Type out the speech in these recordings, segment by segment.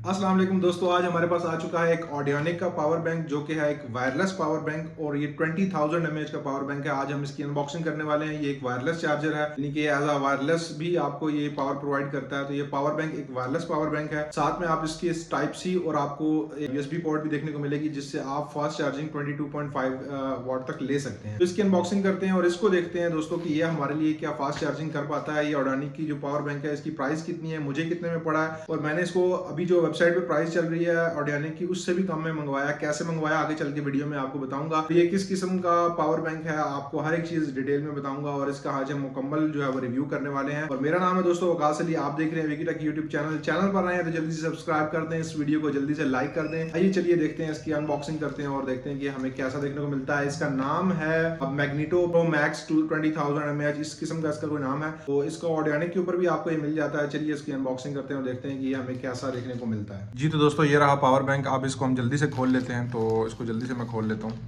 अस्सलाम वालेकुम दोस्तों, आज हमारे पास आ चुका है एक ऑडियोनिक का पावर बैंक जो कि है एक वायरलेस पावर बैंक और ये 20,000 mAh का पावर बैंक है। आज हम इसकी अनबॉक्सिंग करने वाले हैं। ये एक वायरलेस चार्जर है, यानी कि एज अ वायरलेस भी आपको ये पावर प्रोवाइड करता है। तो ये पावर बैंक एक वायरलेस पावर बैंक है। साथ में आप इसकी टाइप सी और आपको यूएसबी पोर्ट भी देखने को मिलेगी जिससे आप फास्ट चार्जिंग 22.5 वाट तक ले सकते हैं। तो इसकी अनबॉक्सिंग करते हैं और इसको देखते हैं दोस्तों कि ये हमारे लिए क्या फास्ट चार्जिंग कर पाता है। ये ऑडियोनिक की जो पावर बैंक है इसकी प्राइस कितनी है, मुझे कितने में पड़ा है और मैंने इसको अभी जो वेबसाइट पे प्राइस चल रही है ऑडियोनिक की उससे भी कम में मंगवाया। कैसे मंगवाया आगे चल के वीडियो में आपको बताऊंगा। ये किस किस्म का पावर बैंक है आपको हर एक चीज डिटेल में बताऊंगा और इसका आज हम मुकम्मल जो है वो रिव्यू करने वाले हैं। और मेरा नाम है दोस्तों वकास अली, आप देख रहे हैं विकीटेक यूट्यूब चैनल पर आए हैं तो जल्दी से सब्सक्राइब कर दें, इस वीडियो को जल्दी से लाइक कर दें। आइए चलिए देखते हैं इसकी अनबॉक्सिंग करते हैं और देखते हैं कि हमें कैसा देखने को मिलता है। इसका नाम है मैग्नेटो प्रो मैक्स 20,000 mAh, इस किस्म का इसका कोई नाम है। तो इसका ऑडियोनिक के ऊपर भी आपको ये मिल जाता है। चलिए इसकी अनबॉक्सिंग करते हैं और देखते हैं कि हमें कैसा देखने को मिलता है। जी तो दोस्तों ये रहा पावर बैंक। अब इसको हम जल्दी से खोल लेते हैं, तो इसको जल्दी से मैं खोल लेता हूँ।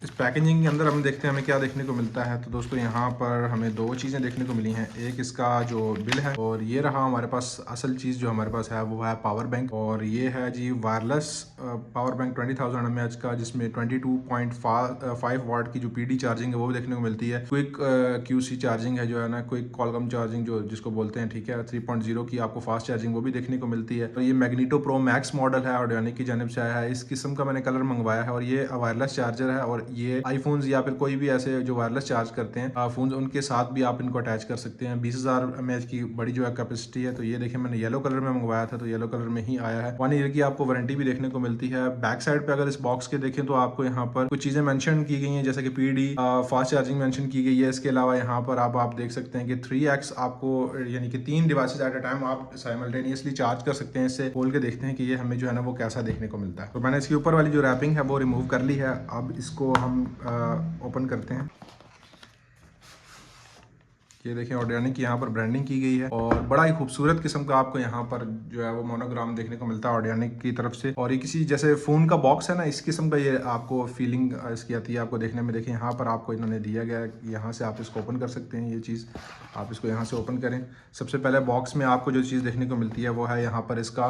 इस पैकेजिंग के अंदर हम देखते हैं हमें क्या देखने को मिलता है। तो दोस्तों यहाँ पर हमें दो चीज़ें देखने को मिली हैं। एक इसका जो बिल है और ये रहा हमारे पास असल चीज़ जो हमारे पास है वो है पावर बैंक। और ये है जी वायरलेस पावर बैंक 20,000 mAh का, जिसमें 22.5 वाट की जो पीडी चार्जिंग है वो भी देखने को मिलती है। क्विक क्यूसी चार्जिंग है जो है ना, क्विक कॉलकम चार्जिंग जो जिसको बोलते हैं, ठीक है। 3.0 की आपको फास्ट चार्जिंग वो भी देखने को मिलती है। तो ये मैग्नेटो प्रो मैक्स मॉडल है, ऑडियोनिक की जानिब से आया है। इस किस्म का मैंने कलर मंगवाया है और ये वायरलेस चार्जर है। और ये आईफोन्स या फिर कोई भी ऐसे जो वायरलेस चार्ज करते हैं फोन, उनके साथ भी आप इनको अटैच कर सकते हैं। 20,000 mAh की बड़ी जो है कैपेसिटी है। तो ये देखिए मैंने येलो कलर में मंगवाया था तो येलो कलर में ही आया है। 1 ईयर की आपको वारंटी भी देखने को मिलती है। बैक साइड पे अगर इस बॉक्स के देखें तो आपको यहाँ पर कुछ चीजें मेंशन की गई हैं, जैसे कि पीडी फास्ट चार्जिंग मेंशन की गई है। इसके अलावा यहाँ पर आप देख सकते हैं कि 3x आपको यानी कि 3 डिवाइसेस एट अ टाइम आप साइमल्टेनियसली चार्ज कर सकते हैं। इससे खोल के देखते हैं कि ये हमें जो है ना वो कैसा देखने को मिलता है। तो मैंने इसके ऊपर वाली जो रैपिंग है वो रिमूव कर ली है। अब इसको हम ओपन करते हैं। ये देखें ऑडियोनिक की यहाँ पर ब्रांडिंग की गई है और बड़ा ही खूबसूरत किस्म का आपको यहाँ पर जो है वो मोनोग्राम देखने को मिलता है ऑडियोनिक की तरफ से। और ये किसी जैसे फोन का बॉक्स है ना, इस किस्म का ये आपको फीलिंग इसकी आती है आपको देखने में। देखिए यहाँ पर आपको इन्होंने दिया गया है, यहाँ से आप इसको ओपन कर सकते हैं। ये चीज़ आप इसको यहाँ से ओपन करें। सबसे पहले बॉक्स में आपको जो चीज़ देखने को मिलती है वो है यहाँ पर इसका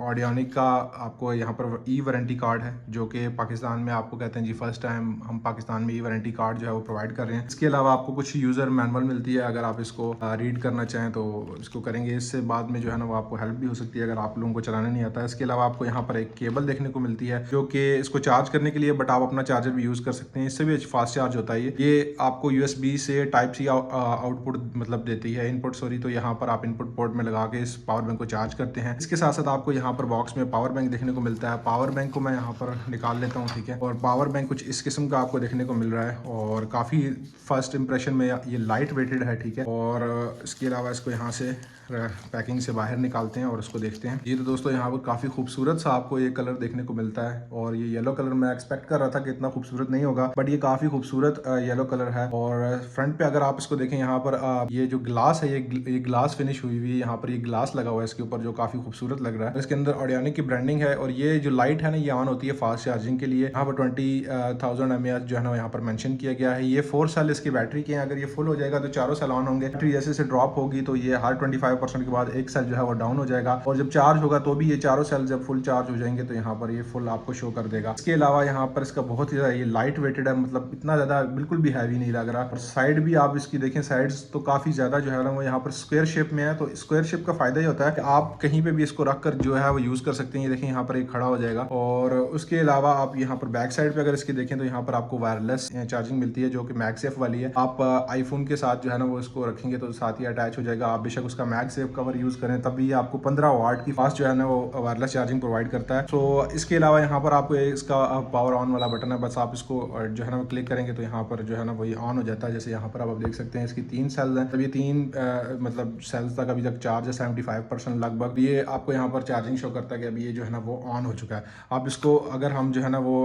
ऑडियोनिक का आपको यहाँ पर ई वारंटी कार्ड है, जो कि पाकिस्तान में आपको कहते हैं जी फर्स्ट टाइम हम पाकिस्तान में ई वारंटी कार्ड जो है वो प्रोवाइड कर रहे हैं। इसके अलावा आपको कुछ यूज़र मैनुअल मिलती है, अगर आप इसको रीड करना चाहें तो इसको करेंगे। इससे बाद में जो है ना वो आपको हेल्प भी हो सकती है अगर आप लोगों को चलाना नहीं आता है। इसके अलावा आपको यहाँ पर एक केबल देखने को मिलती है जो कि इसको चार्ज करने के लिए, बट आप अपना चार्जर भी यूज़ कर सकते हैं, इससे भी फास्ट चार्ज होता है। ये आपको यूएसबी से टाइप सी आउटपुट मतलब देती है, इनपुट सॉरी। तो यहाँ पर आप इनपुट पोर्ट में लगा के इस पावर बैंक को चार्ज करते हैं। इसके साथ साथ आपको यहाँ पर बॉक्स में पावर बैंक देखने को मिलता है। पावर बैंक को मैं यहाँ पर निकाल लेता हूँ, ठीक है। और पावर बैंक कुछ इस किस्म का आपको देखने को मिल रहा है और काफ़ी फर्स्ट इंप्रेशन में ये लाइट वेटेड है, ठीक है। और इसके अलावा इसको यहाँ से पैकिंग से बाहर निकालते हैं और इसको देखते हैं। ये तो दोस्तों यहाँ पर काफ़ी खूबसूरत सा आपको ये कलर देखने को मिलता है। और ये येलो कलर मैं एक्सपेक्ट कर रहा था कि इतना खूबसूरत नहीं होगा, बट ये काफ़ी खूबसूरत येलो कलर है। और फ्रंट पे अगर आप इसको देखें, यहाँ पर ये जो ग्लास है ये ग्लास फिनिश हुई हुई है। यहाँ पर ये ग्लास लगा हुआ है इसके ऊपर जो काफ़ी खूबसूरत लग रहा है। इसके अंदर ऑडियोनिक की ब्रांडिंग है और ये जो लाइट है ना ये ऑन होती है फास्ट चार्जिंग के लिए। यहाँ पर 20,000 mAh जो है ना यहाँ पर मेंशन किया गया है। ये 4 सेल इसकी बैटरी के हैं। अगर ये फुल हो जाएगा तो चारों सेल ऑन होंगे। बैटरी जैसे से ड्रॉप होगी तो ये हर 25% के बाद एक सेल जो है वो डाउन हो जाएगा। और जब चार्ज होगा तो भी ये चारों सेल जब फुल चार्ज हो जाएंगे तो यहाँ पर ये फुल आपको शो कर देगा। इसके अलावा यहाँ पर इसका बहुत ही ये लाइट वेटेड है, मतलब इतना ज़्यादा बिल्कुल भी हैवी नहीं लग रहा। और साइड भी आप इसकी देखें, साइड्स तो काफ़ी ज़्यादा जो है ना वो यहाँ पर स्क्वायर शेप में है। तो स्क्वायर शेप का फायदा ये होता है कि आप कहीं पे भी इसको रख कर जो है वो यूज़ कर सकते हैं। ये देखें यहाँ पर एक खड़ा हो जाएगा। और उसके अलावा आप यहाँ पर बैक साइड पे अगर इसकी देखें तो यहाँ पर आपको वायरलेस चार्जिंग मिलती है जो कि मैगसेफ वाली है। आप आईफोन के साथ जो है ना वो इसको रखेंगे तो साथ ही अटैच हो जाएगा। आप बेशक उसका मैगसेफ कवर यूज़ करें तब भी आपको 15 वाट की फास्ट जो है ना वो वायरलेस चार्जिंग प्रोवाइड करता है। तो इसके अलावा यहाँ पर आपको इसका पावर ऑन वाला बटन है, बस आप इसको जो है ना वो क्लिक करेंगे तो यहाँ पर जो है ना वो ये ऑन हो जाता है। जैसे यहाँ पर आप देख सकते हैं इसकी 3 सेल्स हैं। तब ये 3 मतलब सेल्स तक अभी तक चार्ज है 75% लगभग। ये आपको यहाँ पर चार्जिंग शो करता है कि अभी ये जो है ना वो ऑन हो चुका है। आप इसको अगर हम जो है ना वो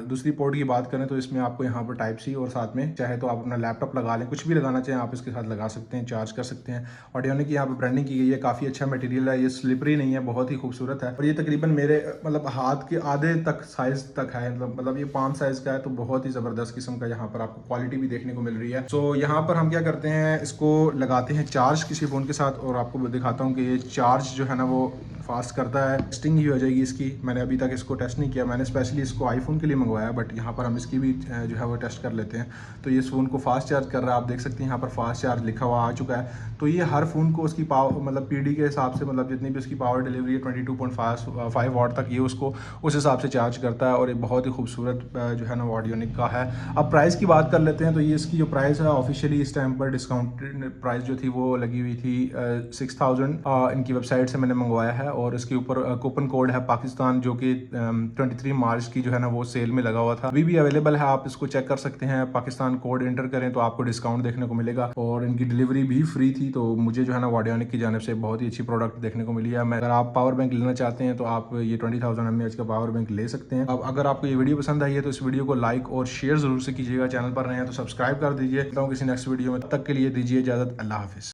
दूसरी पोर्ट की बात करें तो इसमें आपको यहाँ पर टाइप सी और साथ में चाहे तो आप अपना लैपटॉप लगा लें, कुछ भी लगाना चाहें आप इसके साथ लगा सकते हैं, चार्ज कर सकते हैं। ऑडियोनिक की यहाँ पर ब्रांडिंग की गई है, काफ़ी अच्छा मटेरियल है, ये स्लिपरी नहीं है, बहुत ही खूबसूरत है। और ये तकरीबन मेरे मतलब हाथ के आधे तक साइज तक है, मतलब ये पाम साइज का है। तो बहुत ही ज़बरदस्त किस्म का यहाँ पर आपको क्वालिटी भी देखने को मिल रही है। तो यहाँ पर हम क्या करते हैं, इसको इसको लगाते हैं चार्ज किसी फ़ोन के साथ और आपको दिखाता हूँ कि ये चार्ज जो है ना वो फास्ट करता है। टेस्टिंग ही हो जाएगी इसकी। मैंने अभी तक इसको टेस्ट नहीं किया, मैंने स्पेशली इसको आईफोन के लिए मंगवाया, बट यहाँ पर हम इसकी भी जो है वो टेस्ट कर लेते हैं। तो ये इस फ़ोन को फास्ट चार्ज कर रहा है, आप देख सकते हैं यहाँ पर फास्ट चार्ज लिखा हुआ आ चुका है। तो ये हर फ़ोन को उसकी पावर मतलब PD के हिसाब से, मतलब जितनी भी उसकी पावर डिलीवरी है 22.5 वाट तक, ये उसको उस हिसाब से चार्ज करता है। और ये बहुत ही खूबसूरत जो है ना वो ऑडियोनिक का है। अब प्राइस की बात कर लेते हैं। तो ये इसकी जो प्राइस है ऑफिशियली इस टाइम पर डिस्काउंटेड प्राइस जो थी वो लगी हुई थी 6000 इनकी वेबसाइट से मैंने मंगवाया है। और इसके ऊपर कूपन कोड है पाकिस्तान, जो कि 23 मार्च की जो है ना वो सेल में लगा हुआ था, अभी भी अवेलेबल है, आप इसको चेक कर सकते हैं। पाकिस्तान कोड एंटर करें तो आपको डिस्काउंट देखने को मिलेगा। और इनकी डिलीवरी भी फ्री थी। तो मुझे जो है ना ऑडियोनिक की जानिब से बहुत ही अच्छी प्रोडक्ट देखने को मिली है। मैं अगर आप पावर बैंक लेना चाहते हैं तो आप ये 20,000 mAh का पावर बैंक ले सकते हैं। अब अगर आपको ये वीडियो पसंद आई है तो इस वीडियो को लाइक और शेयर जरूर से कीजिएगा। चैनल पर रहे हैं तो सब्सक्राइब कर दीजिए। किसी नेक्स्ट वीडियो में, तब तक के लिए दीजिए इजाजत। अल्लाह हाफिज।